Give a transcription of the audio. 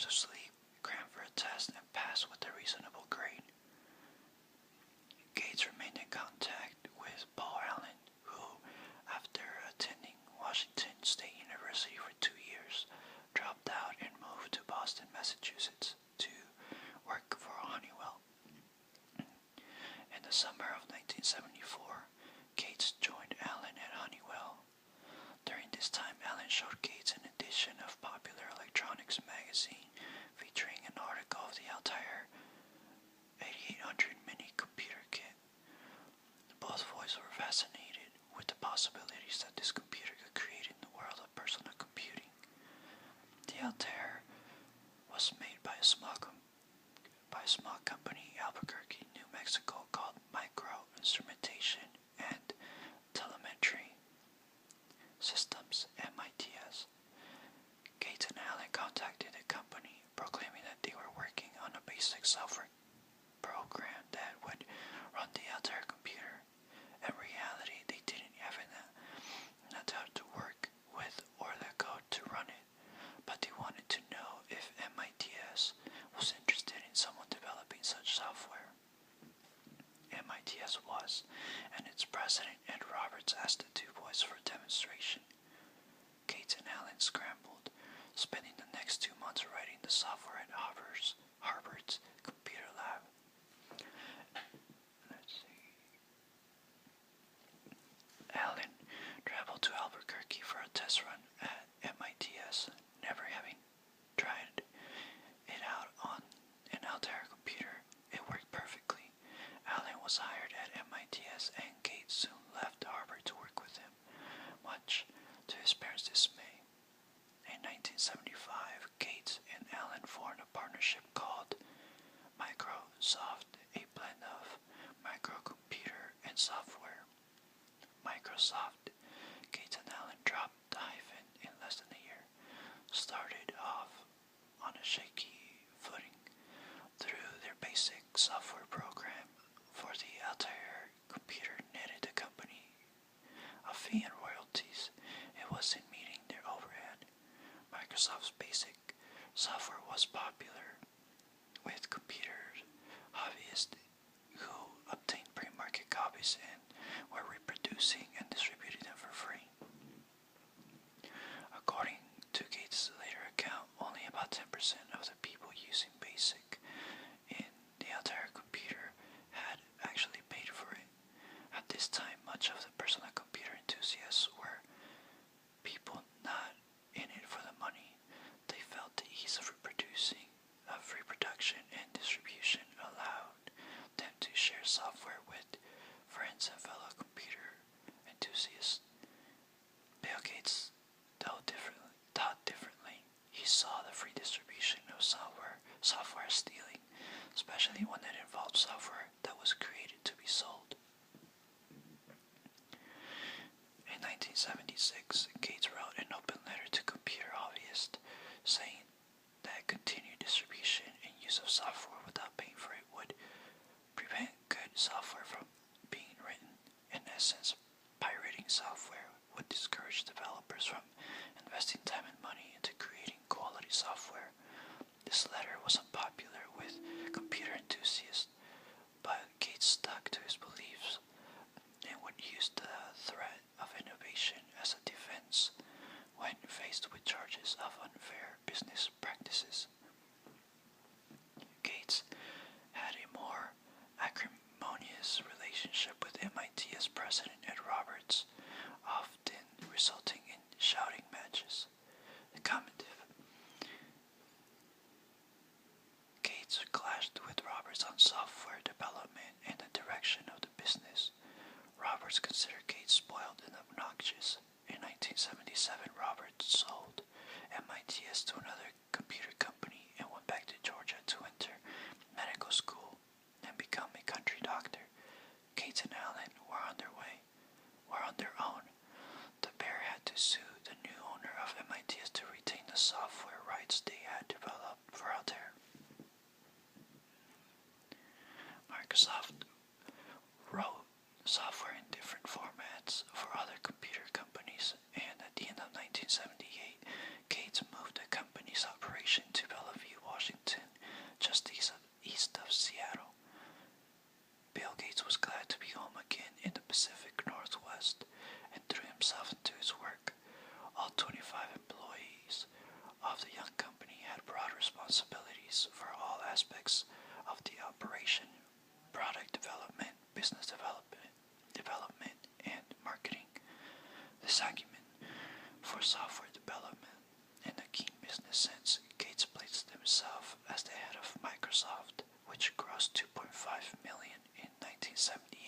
of sleep, crammed for a test, and passed with a reasonable grade. Gates remained in contact with Paul Allen, who, after attending Washington State University for 2 years, dropped out and moved to Boston, Massachusetts to work for Honeywell. In the summer of 1974, Gates joined Allen at Honeywell. During this time, Allen showed Gates an edition of Popular Electronics magazine featuring an article of the Altair 8800 mini computer kit. Both boys were fascinated with the possibilities that this computer could create in the world of personal computing. The Altair was made by a small company in Albuquerque, New Mexico called Micro Instrumentation and Telemetry Systems, MITS. Gates and Allen contacted the company, proclaiming that they were working on a basic software program that would run the Altair computer. In reality, they didn't have enough to work with or the code to run it, but they wanted to know if MITS was interested in someone developing such software. MITS was, and its president, Ed Roberts, asked the two boys for a demonstration. Gates and Allen scrambled, spending the next 2 months writing the software at Harvard's computer lab. Allen traveled to Albuquerque for a test run at MITS, never having tried it out on an Altair computer. It worked perfectly. Allen was hired at MITS, and Gates soon left Harvard to work with him, much to his parents' dismay. In 1975, Gates and Allen formed a partnership called Microsoft, a blend of microcomputer and software. Microsoft, Gates and Allen dropped the hyphen in less than a year, started off on a shaky footing through their basic software program for the Altair computer netted the company a fee and royalties. It wasn't meeting their overhead. Microsoft's basic software was popular with computer hobbyists who obtained pre-market copies and were reproducing and distributing them for free. According to Gates' later account, only about 10% of the people using BASIC in the Altair computer had actually paid for it. At this time, much of the personal computer enthusiasts were people not in it for the money. They felt the ease of reproduction and distribution allowed them to share software with friends and fellow computer enthusiasts. Bill Gates thought differently. He saw the free distribution of software stealing, especially when it involved software that was created to be sold. In 1976, Gates wrote an open letter to computer hobbyists saying that continued distribution and use of software without paying for it would prevent good software from being written. In essence, pirating software would discourage developers from investing time and money into creating quality software. This letter was unpopular with computer enthusiasts, but Gates stuck to his beliefs and would use the threat of innovation as a defense when faced with charges of unfair business practices. Gates had a more acrimonious relationship with MIT's president Ed Roberts, often resulting in shouting matches. The commentative. Gates clashed with Roberts on software development and the direction of the business. Roberts considered Gates spoiled and obnoxious. In 1977, Roberts sold MITS to another computer company and went back to Georgia to enter medical school and become a country doctor. Gates and Allen were on their own. The pair had to sue the new owner of MITS to retain the software rights they had developed for Altair. Microsoft wrote software in different formats for other computer companies, and at the end of 1978, Gates moved the company's operation to Bellevue, himself into his work. All 25 employees of the young company had broad responsibilities for all aspects of the operation: product development, business development, and marketing. This acumen for software development in a keen business sense, Gates placed himself as the head of Microsoft, which grossed $2.5 million in 1978